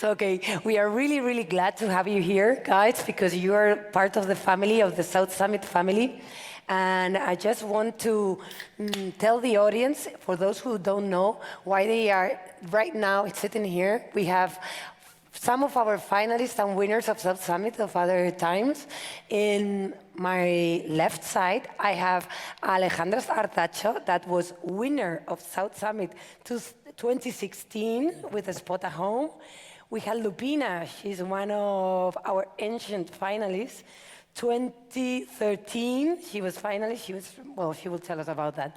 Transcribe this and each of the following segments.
Okay, we are really, really glad to have you here, guys, because you are part of the family, of the South Summit family. And I just want to tell the audience, for those who don't know, why they are right now sitting here. We have some of our finalists and winners of South Summit of other times. In my left side, I have Alejandra Artacho, that was winner of South Summit 2016 with a spot at home. We have Lupina, she's one of our ancient finalists. 2013, she was finalist, she will tell us about that.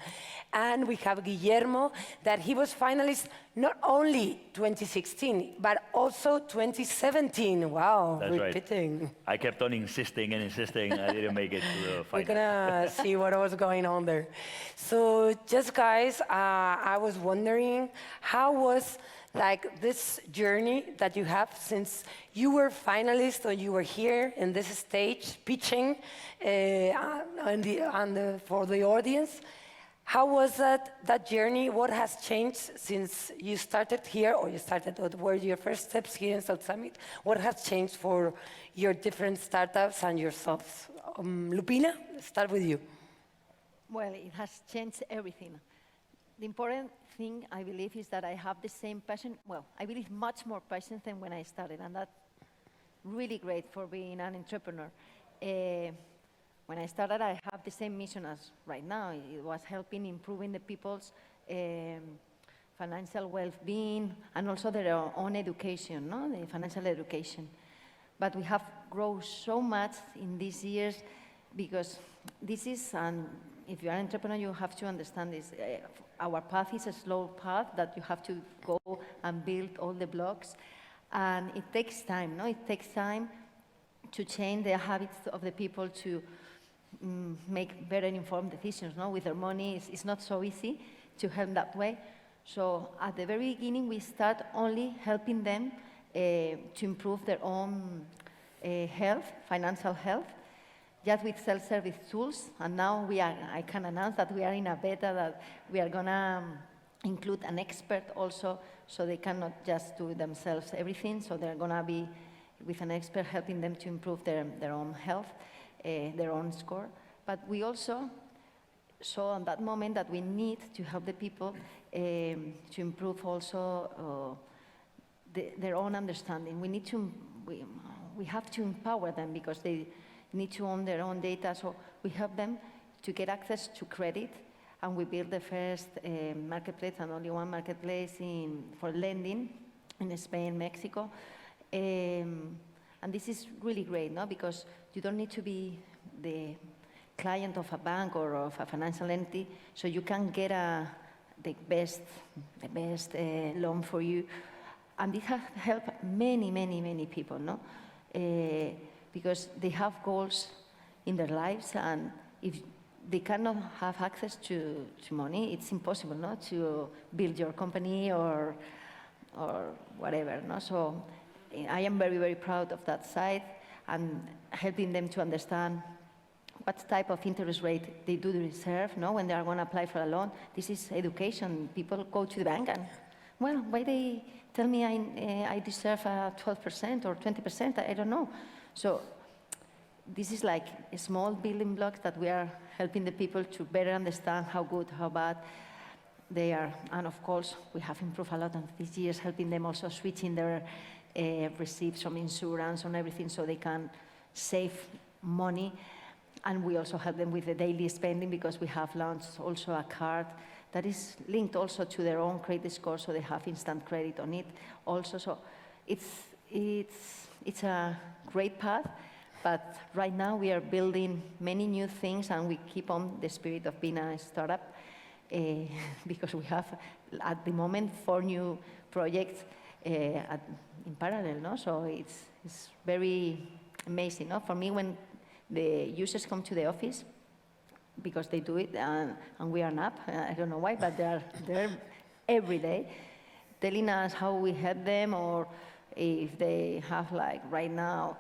And we have Guillermo, that he was finalist not only 2016, but also 2017. Wow, That's repeating. Right. I kept on insisting and insisting, I didn't make it to the final. We're gonna see what was going on there. So just guys, I was wondering, how was like this journey that you have since you were finalist or you were here in this stage pitching for the audience? How was that journey? What has changed since you started here, or what were your first steps here in South Summit? What has changed for your different startups and yourselves? Lupina, let's start with you. Well, it has changed everything. The important thing, I believe, is that I have the same passion. Well, I believe much more passion than when I started, and that's really great for being an entrepreneur. When I started, I have the same mission as right now. It was helping improving the people's financial well-being and also their own education, no? The financial education. But we have grown so much in these years because this is, if you're an entrepreneur, you have to understand this. Our path is a slow path that you have to go and build all the blocks. And it takes time, no? It takes time to change the habits of the people to make better informed decisions, no? With their money, it's not so easy to help that way. So at the very beginning, we start only helping them to improve their own health, financial health, just with self-service tools. And now I can announce that we are in a beta that we are gonna include an expert also, so they cannot just do themselves everything. So they're gonna be with an expert helping them to improve their own health, their own score. But we also saw at that moment that we need to help the people to improve also their own understanding. We have to empower them because they need to own their own data. So we help them to get access to credit, and we built the first marketplace, and only one marketplace for lending in Spain, Mexico. And this is really great, no? Because you don't need to be the client of a bank or of a financial entity, so you can get the best loan for you. And this has helped many, many, many people, no? Because they have goals in their lives, and if they cannot have access to money, it's impossible, no? To build your company or whatever, no? So I am very, very proud of that side and helping them to understand what type of interest rate they do deserve, no? When they are going to apply for a loan. This is education. People go to the bank and, well, why they tell me I deserve 12% or 20%? I don't know. So this is like a small building blocks that we are helping the people to better understand how good, how bad they are. And of course, we have improved a lot in these years, helping them also switching their receipts from insurance and everything so they can save money. And we also help them with the daily spending because we have launched also a card that is linked also to their own credit score, so they have instant credit on it also. So it's a great path, but right now we are building many new things, and we keep on the spirit of being a startup because we have, at the moment, 4 new projects in parallel, no? So it's very amazing, no? For me, when the users come to the office, because they do it, and we are an app, I don't know why, but they're there every day, telling us how we help them, or if they have, like, right now,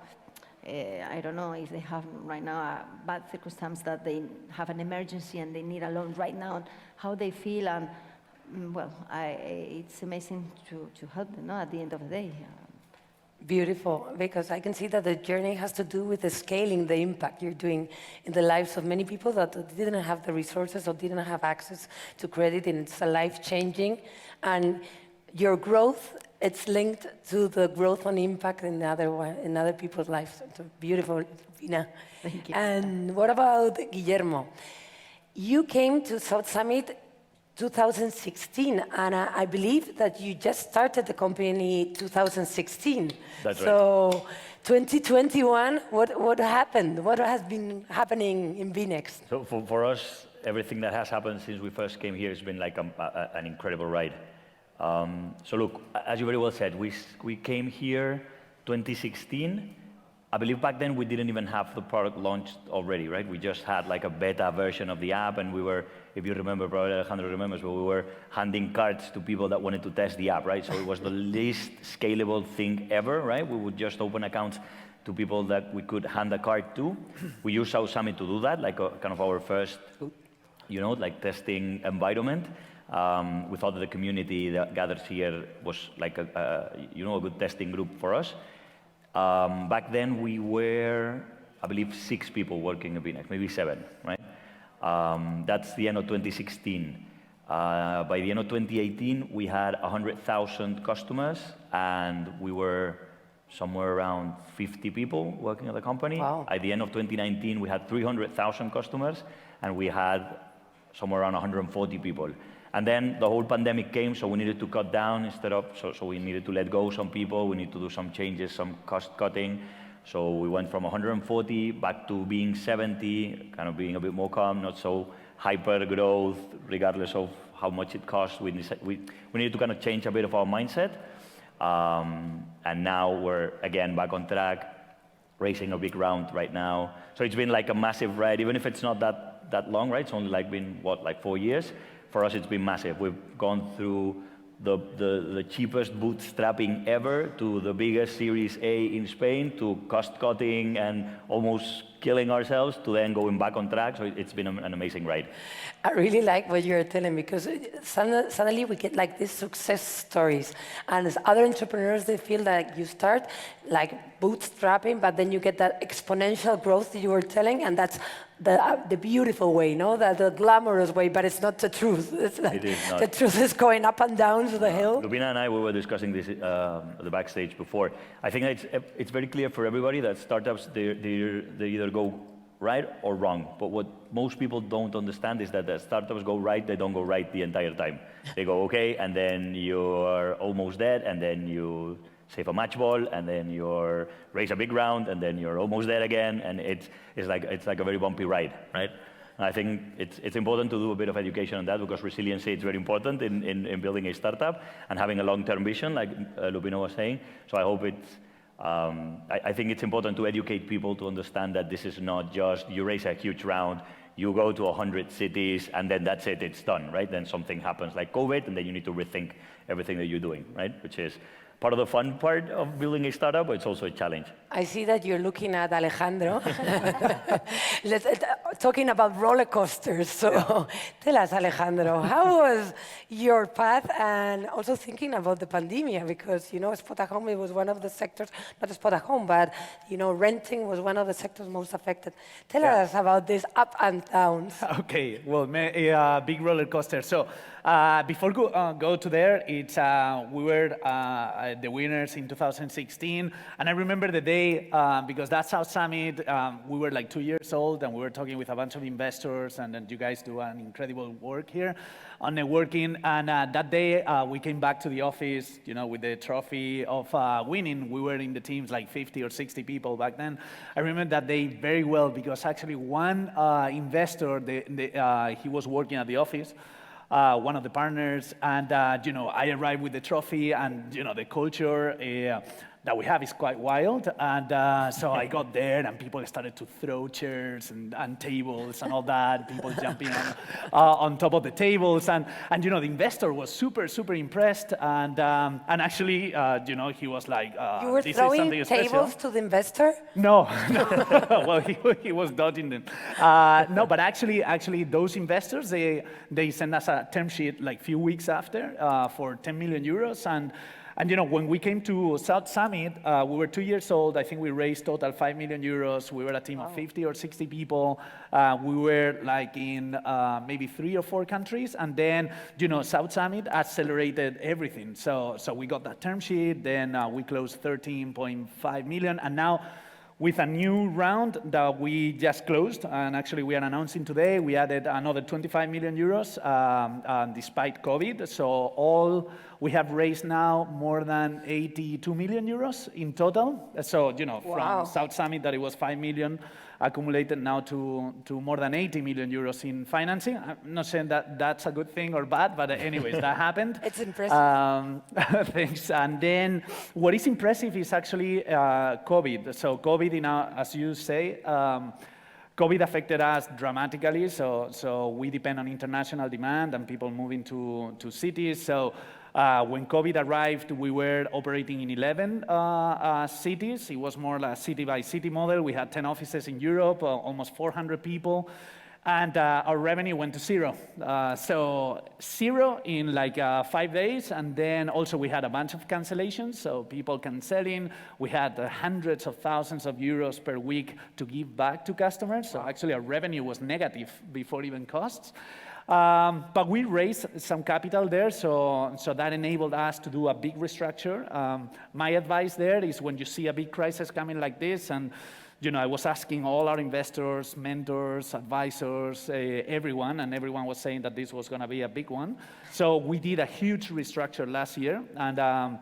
I don't know, if they have right now a bad circumstance that they have an emergency and they need a loan right now, how they feel, and well, it's amazing to help them, no, at the end of the day. Beautiful, because I can see that the journey has to do with the scaling, the impact you're doing in the lives of many people that didn't have the resources or didn't have access to credit, and it's a life-changing. And your growth, it's linked to the growth and impact in other people's lives. So beautiful, Pina. Thank you. And what about Guillermo? You came to South Summit 2016, and I believe that you just started the company 2016. That's right. So 2021, what happened? What has been happening in VNext? So for us, everything that has happened since we first came here has been like an incredible ride. So look, as you very well said, we came here 2016. I believe back then we didn't even have the product launched already, right? We just had like a beta version of the app, and we were, if you remember, probably Alejandro remembers, but we were handing cards to people that wanted to test the app, right? So it was the least scalable thing ever, right? We would just open accounts to people that we could hand a card to. We used South Summit to do that, like kind of our first, like testing environment. We thought that the community that gathers here was like a good testing group for us. Back then we were, I believe, 6 people working at VNext, maybe 7, right? That's the end of 2016. By the end of 2018, we had 100,000 customers, and we were somewhere around 50 people working at the company. Wow. At the end of 2019, we had 300,000 customers, and we had somewhere around 140 people. And then the whole pandemic came, so we needed to cut down instead of, so we needed to let go some people, we need to do some changes, some cost cutting. So we went from 140 back to being 70, kind of being a bit more calm, not so hyper growth, regardless of how much it costs. We needed to kind of change a bit of our mindset. And now we're again back on track, raising a big round right now. So it's been like a massive ride, even if it's not that long, right? It's only like been, like 4 years? For us, it's been massive. We've gone through the cheapest bootstrapping ever to the biggest Series A in Spain, to cost cutting and almost killing ourselves, to then going back on track. So it's been an amazing ride. I really like what you're telling, because suddenly we get like these success stories, and as other entrepreneurs, they feel like you start like bootstrapping, but then you get that exponential growth that you were telling, and that's the beautiful way, the glamorous way, but it's not the truth. It's like, It is not. The truth is going up and down to the hill. Lubina and I, we were discussing this at the backstage before. I think it's very clear for everybody that startups, they either go right or wrong. But what most people don't understand is that the startups go right, they don't go right the entire time. They go okay, and then you're almost dead, and then you save a match ball, and then you raise a big round, and then you're almost there again, and it's like a very bumpy ride, right? And I think it's important to do a bit of education on that, because resiliency is very important in building a startup and having a long-term vision, like Lubina was saying. So I hope I think it's important to educate people to understand that this is not just you raise a huge round, you go to 100 cities, and then that's it, it's done, right? Then something happens like COVID, and then you need to rethink everything that you're doing, right? Which is part of the fun part of building a startup, but it's also a challenge. I see that you're looking at Alejandro. Talking about roller coasters. So tell us, Alejandro, how was your path, and also thinking about the pandemic, because, Spotahome was one of the sectors, not Spotahome, but, renting was one of the sectors most affected. Tell us about this up and downs. Okay, well, a big roller coaster. So before go to there, we were the winners in 2016, and I remember the day, because that's South Summit, we were like 2 years old, and we were talking with a bunch of investors, and you guys do an incredible work here on networking, and that day we came back to the office, with the trophy of winning. We were in the teams like 50 or 60 people back then. I remember that day very well, because actually one investor, he was working at the office, one of the partners, and I arrived with the trophy, and the culture that we have is quite wild, and so I got there, and people started to throw chairs and tables and all that, people jumping on top of the tables, and the investor was super impressed, and actually he was like, You were this throwing is something special. tables to the investor? No. Well, he was dodging them. No, but actually, those investors, they sent us a term sheet like few weeks after for 10 million euros, And when we came to South Summit, we were 2 years old. I think we raised total 5 million euros. We were a team of 50 or 60 people. We were like in maybe 3 or 4 countries. And then, South Summit accelerated everything. So we got that term sheet. Then we closed 13.5 million. And now, with a new round that we just closed, and actually we are announcing today, we added another 25 million euros despite COVID. So we have raised now more than 82 million euros in total. So, Wow. from South Summit that it was 5 million accumulated now to more than 80 million euros in financing. I'm not saying that that's a good thing or bad, but anyways, that happened. It's impressive. Thanks. And then what is impressive is actually COVID. So COVID, as you say, COVID affected us dramatically. So we depend on international demand and people moving to cities. So when COVID arrived, we were operating in 11 cities. It was more like a city-by-city model. We had 10 offices in Europe, almost 400 people. And our revenue went to zero. So zero in like 5 days. And then also we had a bunch of cancellations. So people canceling. We had hundreds of thousands of euros per week to give back to customers. So actually our revenue was negative before even costs. But we raised some capital there, so that enabled us to do a big restructure. My advice there is when you see a big crisis coming like this, and I was asking all our investors, mentors, advisors, everyone, and everyone was saying that this was going to be a big one. So we did a huge restructure last year, and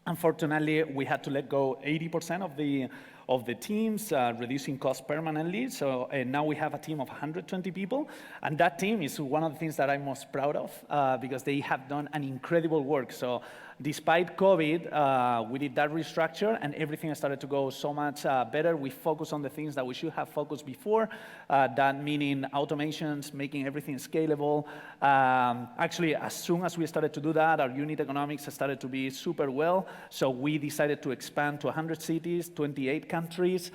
unfortunately, we had to let go 80% of the teams, reducing costs permanently. So now we have a team of 120 people. And that team is one of the things that I'm most proud of because they have done an incredible work. So despite COVID, we did that restructure and everything started to go so much better. We focused on the things that we should have focused before, that meaning automations, making everything scalable. Actually, as soon as we started to do that, our unit economics started to be super well. So we decided to expand to 100 cities, 28 countries.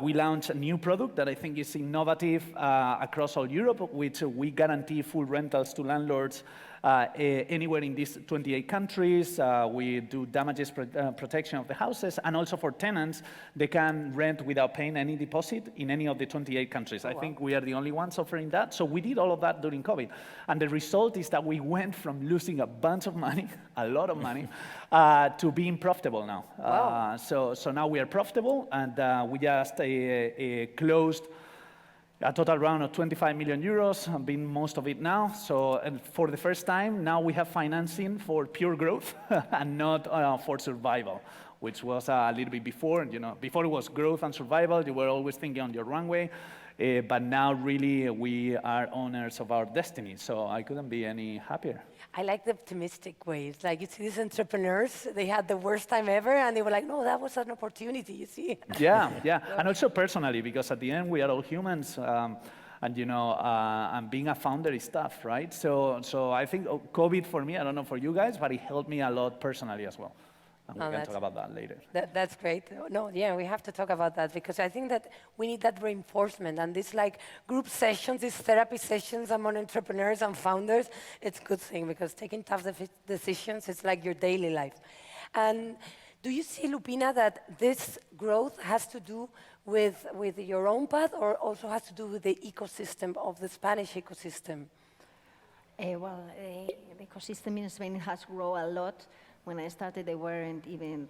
We launched a new product that I think is innovative across all Europe, which we guarantee full rentals to landlords anywhere in these 28 countries. We do damages protection of the houses, and also for tenants, they can rent without paying any deposit in any of the 28 countries. I think we are the only ones offering that. So we did all of that during COVID. And the result is that we went from losing a bunch of money, a lot of money, to being profitable now. Wow. So now we are profitable, and we just closed a total round of 25 million euros, been most of it now. So and for the first time, now we have financing for pure growth and not for survival, which was a little bit before. Before it was growth and survival. You were always thinking on your runway. But now really we are owners of our destiny. So I couldn't be any happier. I like the optimistic way. It's like you see these entrepreneurs, they had the worst time ever, and they were like, no, that was an opportunity, you see. Yeah. And also personally, because at the end we are all humans, and being a founder is tough, right? So I think COVID for me, I don't know for you guys, but it helped me a lot personally as well. And we can talk about that later. That's great. No, yeah, we have to talk about that because I think that we need that reinforcement and these like group sessions, these therapy sessions among entrepreneurs and founders, it's a good thing because taking tough decisions, it's like your daily life. And do you see, Lupina, that this growth has to do with your own path or also has to do with the ecosystem of the Spanish ecosystem? The ecosystem in Spain has grown a lot. When I started, there weren't even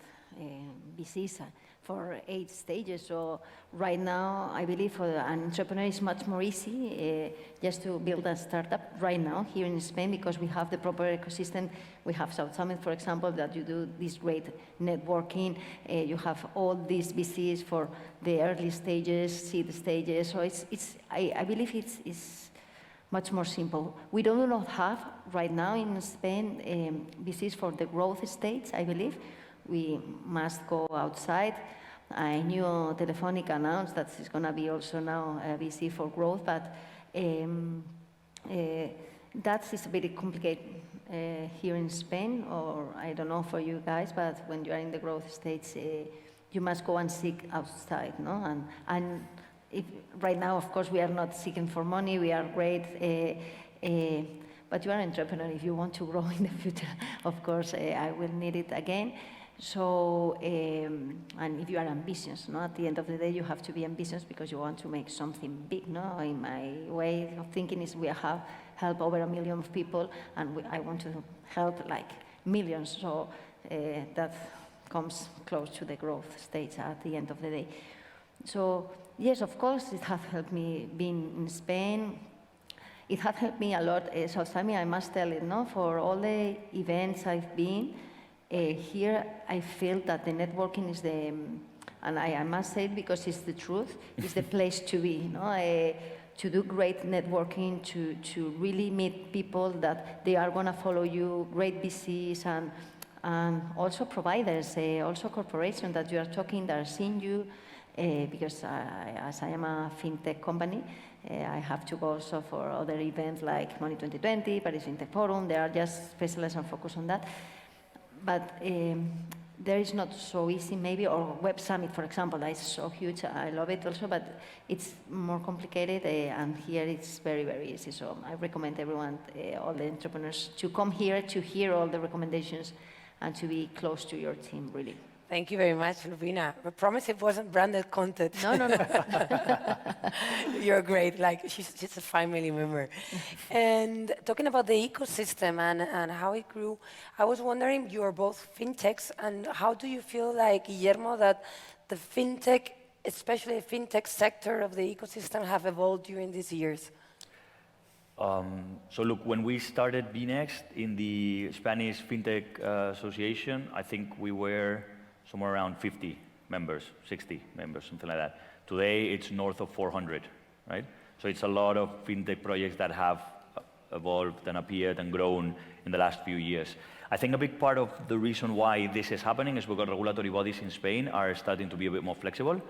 VCs for 8 stages. So right now, I believe for an entrepreneur, it's much more easy just to build a startup right now here in Spain because we have the proper ecosystem. We have South Summit, for example, that you do this great networking. You have all these VCs for the early stages, seed stages. So I believe it's much more simple. We do not have right now in Spain VCs for the growth states, I believe. We must go outside. I knew Telefónica announced that it's going to be also now a VC for growth, but that is very complicated here in Spain, or I don't know for you guys, but when you are in the growth states, you must go and seek outside, no? And if, right now, of course, we are not seeking for money. We are great, but you are an entrepreneur. If you want to grow in the future, of course, I will need it again. So, and if you are ambitious, no? At the end of the day, you have to be ambitious because you want to make something big, no? In my way of thinking is we have helped over 1 million of people, and I want to help like millions, so that comes close to the growth stage at the end of the day. So, yes, of course, it has helped me being in Spain. It has helped me a lot, South Summit, I must tell it, no? For all the events I've been, here I feel that the networking is the, and I must say it because it's the truth, is the place to be, no? To do great networking, to really meet people that they are gonna follow you, great VCs and also providers, also corporations that you are talking, that are seeing you, because as I am a fintech company, I have to go also for other events like Money 2020, Paris Fintech Forum. They are just specialized and focused on that. But there is not so easy maybe, or Web Summit, for example, that is so huge. I love it also, but it's more complicated, and here it's very, very easy. So I recommend everyone, all the entrepreneurs, to come here to hear all the recommendations and to be close to your team, really. Thank you very much, Lubina. I promise it wasn't branded content. No, no, no. You're great. Like, she's just a family member. And talking about the ecosystem and how it grew, I was wondering, you are both fintechs, and how do you feel like, Guillermo, that the fintech, especially the fintech sector of the ecosystem, have evolved during these years? So look, when we started BNext in the Spanish FinTech Association, I think we were somewhere around 50 members, 60 members, something like that. Today, it's north of 400, right? So it's a lot of fintech projects that have evolved and appeared and grown in the last few years. I think a big part of the reason why this is happening is because regulatory bodies in Spain are starting to be a bit more flexible.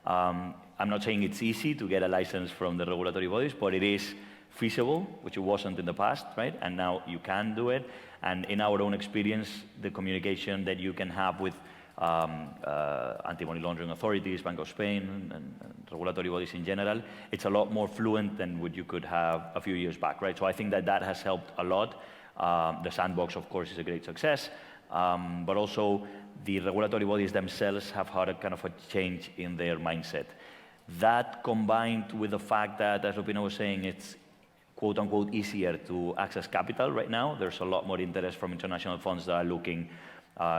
I'm not saying it's easy to get a license from the regulatory bodies, but it is feasible, which it wasn't in the past, right? And now you can do it. And in our own experience, the communication that you can have with anti-money laundering authorities, Bank of Spain, and regulatory bodies in general, it's a lot more fluent than what you could have a few years back, right? So I think that that has helped a lot. The sandbox, of course, is a great success, but also the regulatory bodies themselves have had a kind of a change in their mindset. That combined with the fact that, as Lupina was saying, it's quote-unquote easier to access capital right now. There's a lot more interest from international funds that are looking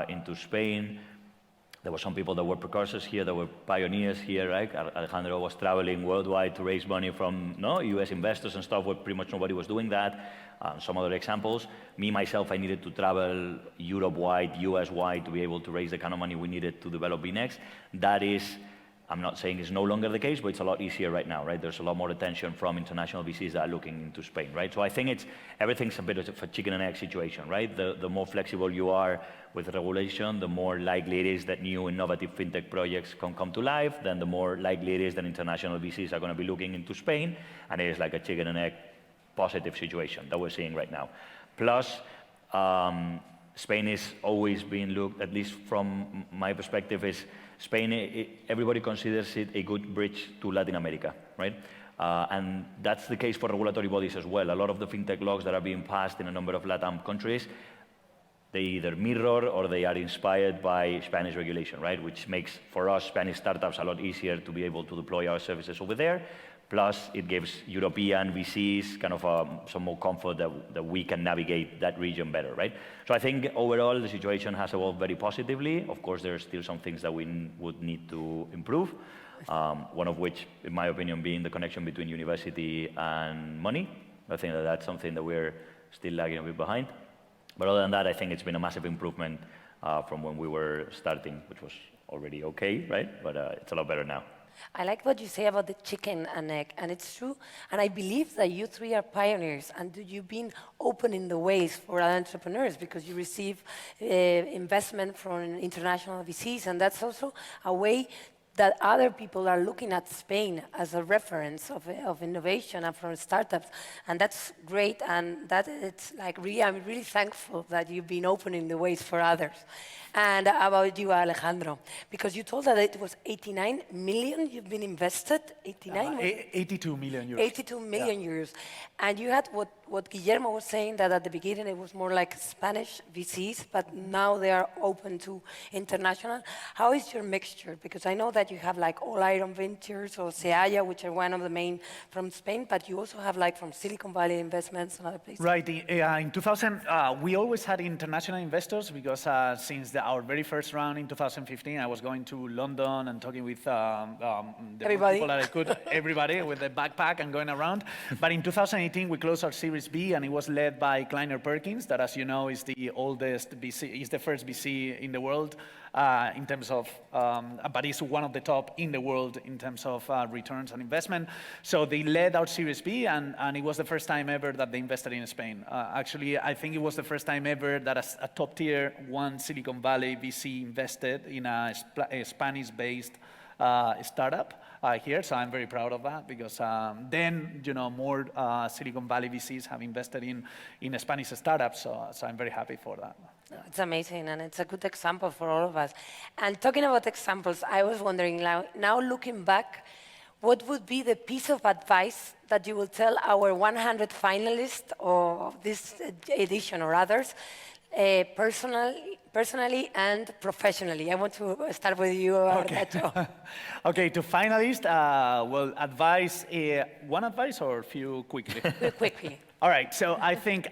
into Spain. There were some people that were precursors here, that were pioneers here, right? Alejandro was traveling worldwide to raise money from US investors and stuff, where pretty much nobody was doing that. Some other examples. Me, myself, I needed to travel Europe-wide, US-wide to be able to raise the kind of money we needed to develop BNext. That is, I'm not saying it's no longer the case, but it's a lot easier right now, right? There's a lot more attention from international VCs that are looking into Spain, right? So I think everything's a bit of a chicken and egg situation, right? The more flexible you are with regulation, the more likely it is that new innovative fintech projects can come to life, then the more likely it is that international VCs are going to be looking into Spain, and it is like a chicken and egg positive situation that we're seeing right now. Plus, Spain is always being looked, at least from my perspective, is Spain, everybody considers it a good bridge to Latin America, right? And that's the case for regulatory bodies as well. A lot of the fintech laws that are being passed in a number of LATAM countries, they either mirror or they are inspired by Spanish regulation, right? Which makes, for us, Spanish startups a lot easier to be able to deploy our services over there. Plus, it gives European VCs kind of some more comfort that we can navigate that region better, right? So I think overall the situation has evolved very positively. Of course, there are still some things that we would need to improve. One of which, in my opinion, being the connection between university and money. I think that that's something that we're still lagging a bit behind. But other than that, I think it's been a massive improvement from when we were starting, which was already okay, right? But it's a lot better now. I like what you say about the chicken and egg, and it's true. And I believe that you three are pioneers, and you've been opening the ways for other entrepreneurs because you receive investment from international VCs, and that's also a way that other people are looking at Spain as a reference of innovation and from startups, and that's great. And that it's like really, I'm really thankful that you've been opening the ways for others. And about you, Alejandro, because you told that it was 89 million you've been invested, 89? 82 million euros. 82 million euros. And you had, what what Guillermo was saying, that at the beginning it was more like Spanish VCs, but now they are open to international. How is your mixture? Because I know that you have like All Iron Ventures or Seaya, which are one of the main from Spain, but you also have like from Silicon Valley Investments and other places. Right. In 2000, we always had international investors because since our very first round in 2015, I was going to London and talking with the Everybody. people that I could, everybody with a backpack and going around. But in 2018, we closed our Series B, and it was led by Kleiner Perkins, that, as you know, is the oldest VC, is the first VC in the world in terms of, but is one of the top in the world in terms of returns on investment. So they led our Series B, and it was the first time ever that they invested in Spain. Actually, I think it was the first time ever that a top tier one Silicon Valley VC invested in a Spanish-based startup here, so I'm very proud of that because then, you know, more Silicon Valley VCs have invested in Spanish startups, so I'm very happy for that. It's amazing, and it's a good example for all of us. And talking about examples, I was wondering, now looking back, what would be the piece of advice that you will tell our 100 finalists of this edition or others, personally and professionally? I want to start with you, Arnacho. Okay, to finalists, well, advice, one advice or a few quickly? Quickly. All right, so I think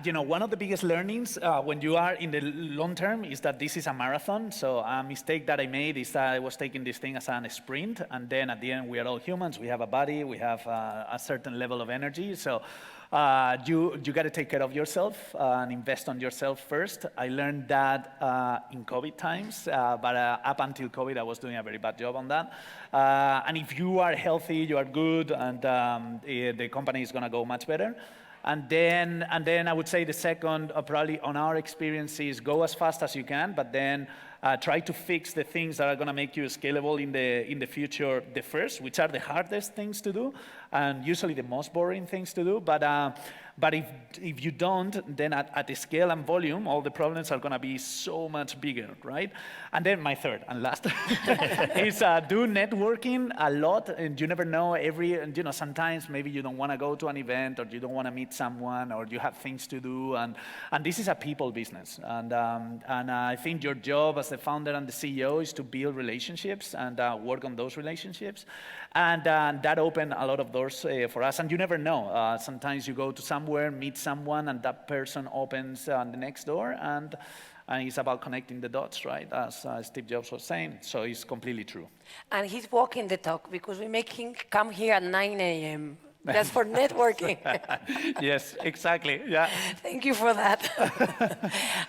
you know, one of the biggest learnings when you are in the long term is that this is a marathon. So a mistake that I made is that I was taking this thing as a sprint, and then at the end we are all humans. We have a body, we have a certain level of energy. So you got to take care of yourself and invest on yourself first. I learned that in COVID times, but up until COVID, I was doing a very bad job on that. And if you are healthy, you are good, and the company is going to go much better. And then I would say the second, probably on our experience, is go as fast as you can, but then try to fix the things that are going to make you scalable in the future the first, which are the hardest things to do, and usually the most boring things to do. But if you don't, then at the scale and volume, all the problems are going to be so much bigger, right? And then my third and last is do networking a lot. And you never know, you know, sometimes maybe you don't want to go to an event, or you don't want to meet someone, or you have things to do. And this is a people business. And I think your job as the founder and the CEO is to build relationships and work on those relationships. And that opened a lot of doors for us. And you never know. Sometimes you go to somewhere, meet someone, and that person opens the next door. And it's about connecting the dots, right? As Steve Jobs was saying. So it's completely true. And he's walking the talk, because we make him come here at 9 a.m. just for networking. Yes, exactly. Yeah. Thank you for that.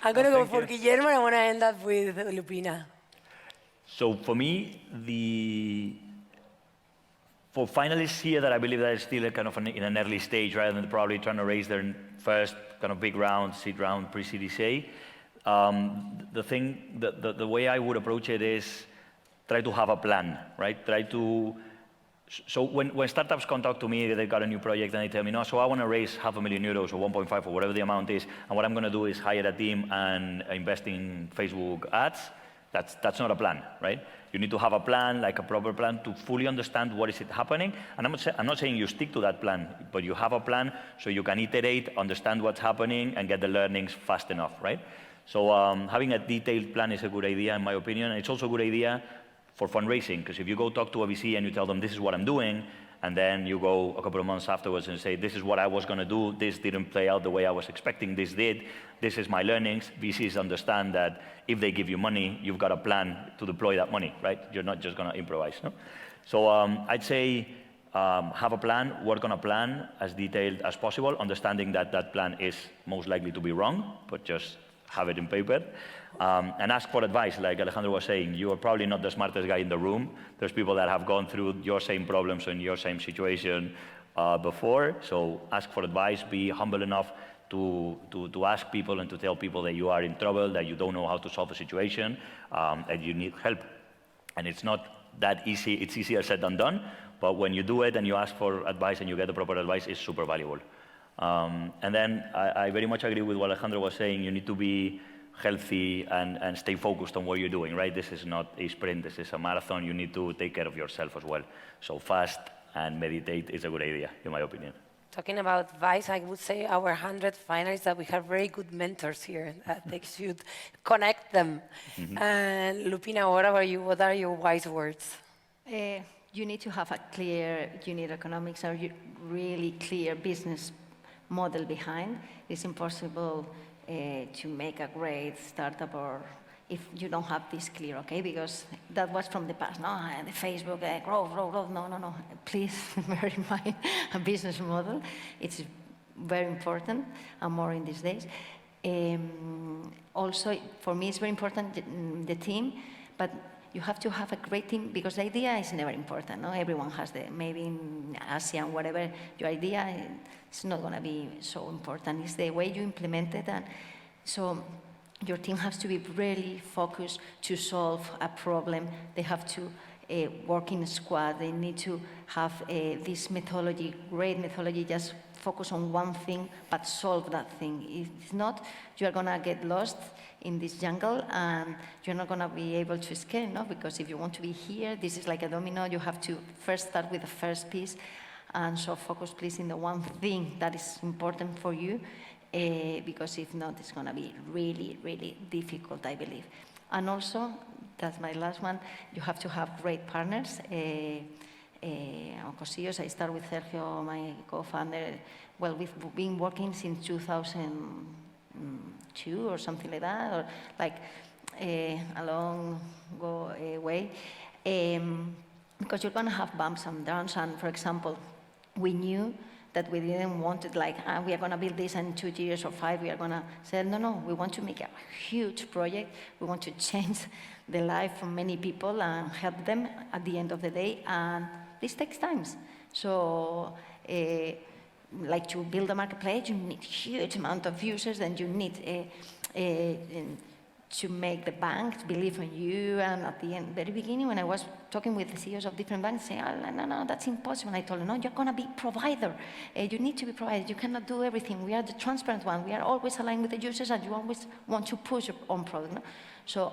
I'm going to go for Guillermo, and I want to end up with Lupina. So for me, for finalists here that I believe that is still kind of in an early stage, rather than probably trying to raise their first kind of big round, seed round, pre-Series A, the way I would approach it is try to have a plan, right? So when startups come talk to me, they've got a new project and they tell me, no, so I want to raise €500,000 or 1.5 or whatever the amount is, and what I'm going to do is hire a team and invest in Facebook ads. That's not a plan, right? You need to have a plan, like a proper plan, to fully understand what is happening. And I'm not saying you stick to that plan, but you have a plan so you can iterate, understand what's happening, and get the learnings fast enough, right? So having a detailed plan is a good idea, in my opinion. And it's also a good idea for fundraising, because if you go talk to a VC and you tell them this is what I'm doing, and then you go a couple of months afterwards and say, this is what I was going to do, this didn't play out the way I was expecting, this did, this is my learnings. VCs understand that if they give you money, you've got a plan to deploy that money, right? You're not just going to improvise, no? So I'd say have a plan, work on a plan as detailed as possible, understanding that that plan is most likely to be wrong, but just have it in paper. And ask for advice, like Alejandro was saying. You are probably not the smartest guy in the room. There's people that have gone through your same problems and your same situation before. So ask for advice, be humble enough to ask people and to tell people that you are in trouble, that you don't know how to solve a situation, and you need help. And it's not that easy. It's easier said than done. But when you do it and you ask for advice and you get the proper advice, it's super valuable. And then I very much agree with what Alejandro was saying. You need to be healthy and stay focused on what you're doing, right? This is not a sprint, this is a marathon. You need to take care of yourself as well. So fast and meditate is a good idea, in my opinion. talking about Vice, I would say our 100 finalists that we have very good mentors here that they should connect them. And Lupina, what about you? What are your wise words? You need to have a clear unit economics or really clear business model behind. It's impossible to make a great startup or if you don't have this clear, okay? Because that was from the past. No, the Facebook, growth. No. Please bear in mind a business model. It's very important, and more in these days. Also, for me, it's very important, the team, but you have to have a great team because the idea is never important. No? Everyone has maybe in Asia, whatever, your idea is not going to be so important. It's the way you implement it. And so your team has to be really focused to solve a problem. They have to work in a squad. They need to have this methodology, great methodology, just focus on one thing, but solve that thing. If not, you are going to get lost in this jungle and you're not going to be able to escape, no? Because if you want to be here, this is like a domino. You have to first start with the first piece. And so focus, please, in the one thing that is important for you. Because if not, it's going to be really, really difficult, I believe. And also, that's my last one, you have to have great partners. Cosillos, I start with Sergio, my co-founder. Well, we've been working since 2002 or something like that, or like a long way. Because you're going to have bumps and downs. And for example, we knew that we didn't want it like, we are going to build this in 2 years or 5, we are going to say, no, we want to make a huge project. We want to change the life of many people and help them at the end of the day. And this takes time. So, like to build a marketplace, you need huge amount of users, and you need to make the banks believe in you. And at the very beginning, when I was talking with the CEOs of different banks, saying, no, that's impossible. I told them, no, you're going to be provider. You need to be provider. You cannot do everything. We are the transparent one. We are always aligned with the users, and you always want to push your own product. No? So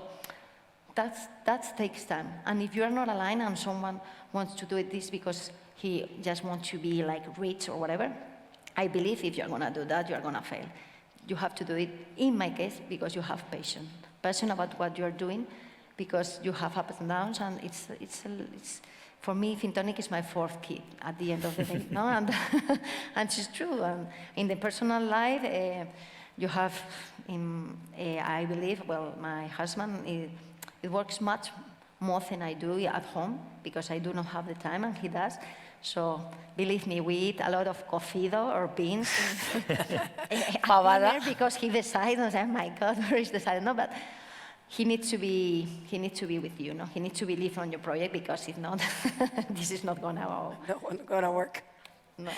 that takes time. And if you are not aligned and someone wants to do this because he just wants to be like rich or whatever, I believe if you're going to do that, you're going to fail. You have to do it, in my case, because you have passion about what you're doing, because you have ups and downs, and it's for me, Fintonic is my 4th kid at the end of the day, no? And it's true. In the personal life, you have, I believe, well, my husband, it works much more than I do at home, because I do not have the time, and he does. So believe me, we eat a lot of cocido or beans because he decides, and I say, oh my God, where is the salad? No, but he needs to be with you. No, he needs to believe on your project, because if not, this is not gonna work. No.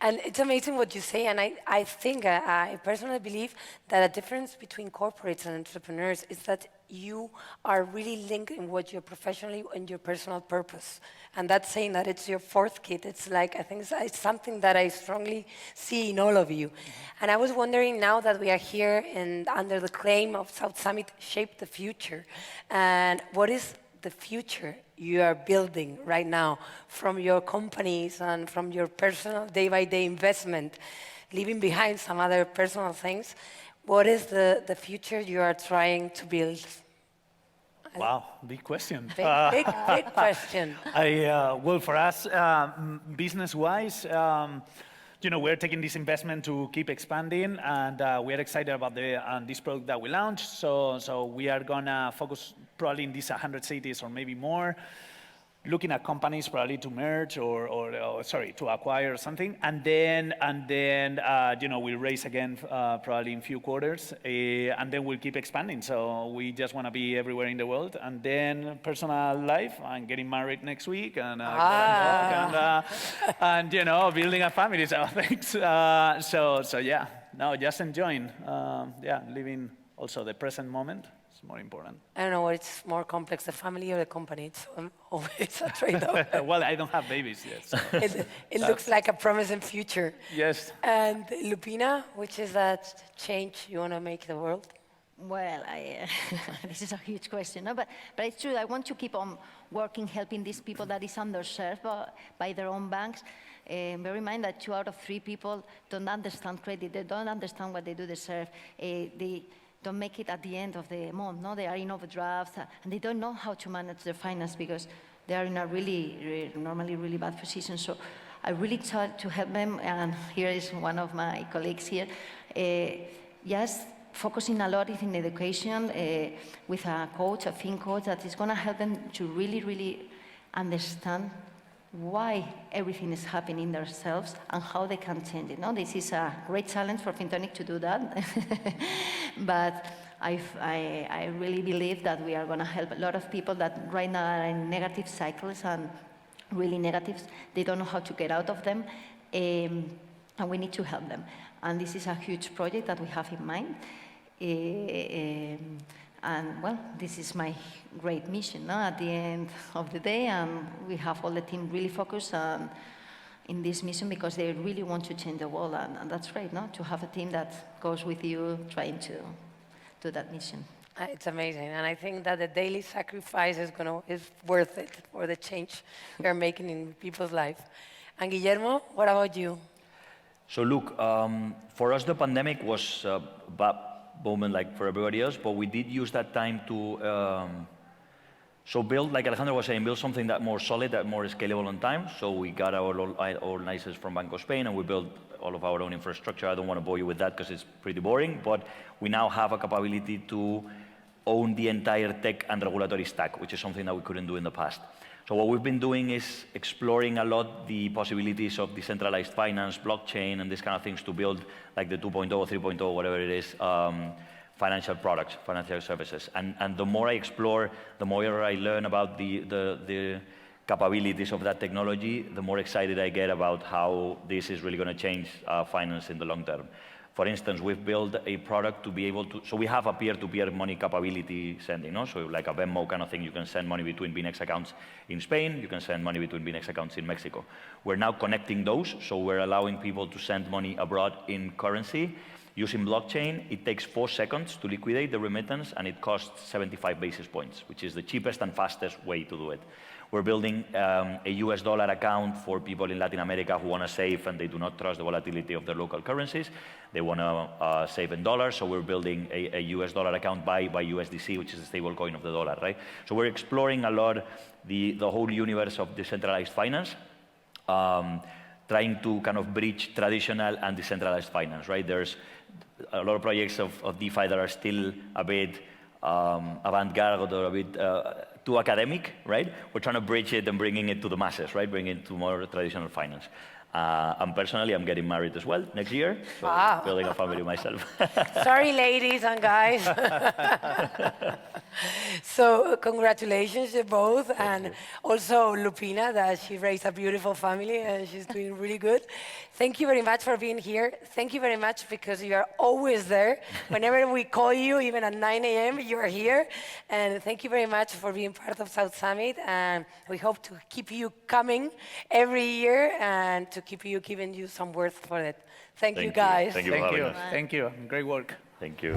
And it's amazing what you say, and I think, I personally believe that a difference between corporates and entrepreneurs is that you are really linked in what you're professionally and your personal purpose. And that's saying that it's your 4th kid. It's like, I think it's something that I strongly see in all of you. And I was wondering, now that we are here and under the claim of South Summit, Shape the Future, and what is the future you are building right now from your companies and from your personal day-by-day investment, leaving behind some other personal things? What is the future you are trying to build? Wow, big question. Big question. Well, for us, business-wise, we're taking this investment to keep expanding, and we're excited about this product that we launched. So we are gonna focus probably in these 100 cities or maybe more, looking at companies probably to merge or to acquire something, and then we'll raise again probably in few quarters, and then we'll keep expanding. So we just want to be everywhere in the world, and then personal life. I'm getting married next week, and building a family. So thanks. So yeah, no, just enjoying, living also the present moment. It's more important. I don't know what it's more complex, the family or the company. It's always a trade-off. Well, I don't have babies yet. So. It looks like a promising future. Yes. And Lupina, which is that change you want to make the world? Well, this is a huge question, no? But it's true. I want to keep on working, helping these people that is underserved by their own banks. Bear in mind that 2 out of 3 people don't understand credit. They don't understand what they do deserve. They don't make it at the end of the month. No, they are in overdrafts, and they don't know how to manage their finance because they are in a normally really bad position. So I really try to help them, and here is one of my colleagues here. Just focusing a lot in education with a coach, a fin coach, that is going to help them to really, really understand why everything is happening themselves and how they can change it. No, this is a great challenge for FinTonic to do that, but I really believe that we are going to help a lot of people that right now are in negative cycles and really negatives. They don't know how to get out of them, and we need to help them. And this is a huge project that we have in mind. And well, this is my great mission, no? At the end of the day, and we have all the team really focused in this mission because they really want to change the world, and that's great, no? To have a team that goes with you trying to do that mission. It's amazing, and I think that the daily sacrifice is worth it for the change we are making in people's life. And Guillermo, what about you? So look, for us the pandemic was a bad moment like for everybody else, but we did use that time to build, like Alejandro was saying, build something that more solid, that more scalable on time. So we got our license from Banco Spain, and we built all of our own infrastructure. I don't want to bore you with that because it's pretty boring, but we now have a capability to own the entire tech and regulatory stack, which is something that we couldn't do in the past. So what we've been doing is exploring a lot the possibilities of decentralized finance, blockchain, and these kind of things to build like the 2.0 or 3.0, whatever it is, financial products, financial services. And the more I explore, the more I learn about the capabilities of that technology, the more excited I get about how this is really going to change finance in the long term. For instance, we've built a product to be able to, so we have a peer-to-peer money capability sending, no? So like a Venmo kind of thing, you can send money between BNext accounts in Spain, you can send money between BNext accounts in Mexico. We're now connecting those, so we're allowing people to send money abroad in currency. Using blockchain, it takes 4 seconds to liquidate the remittance, and it costs 75 basis points, which is the cheapest and fastest way to do it. We're building a US dollar account for people in Latin America who want to save and they do not trust the volatility of their local currencies. They want to save in dollars, so we're building a US dollar account by USDC, which is the stable coin of the dollar, right? So we're exploring a lot the whole universe of decentralized finance, trying to kind of bridge traditional and decentralized finance, right? There's a lot of projects of DeFi that are still a bit avant-garde or a bit too academic, right? We're trying to bridge it and bringing it to the masses, right? Bringing it to more traditional finance. And personally, I'm getting married as well next year, so Wow. building a family myself. Sorry, ladies and guys. So congratulations to both, and also Lupina, that she raised a beautiful family and she's doing really good. Thank you very much for being here. Thank you very much because you are always there. Whenever we call you, even at 9 a.m., you are here. And thank you very much for being part of South Summit. And we hope to keep you coming every year and to keep you giving you some worth for it. Thank you, guys. Thank you for having us. Thank you. Great work. Thank you.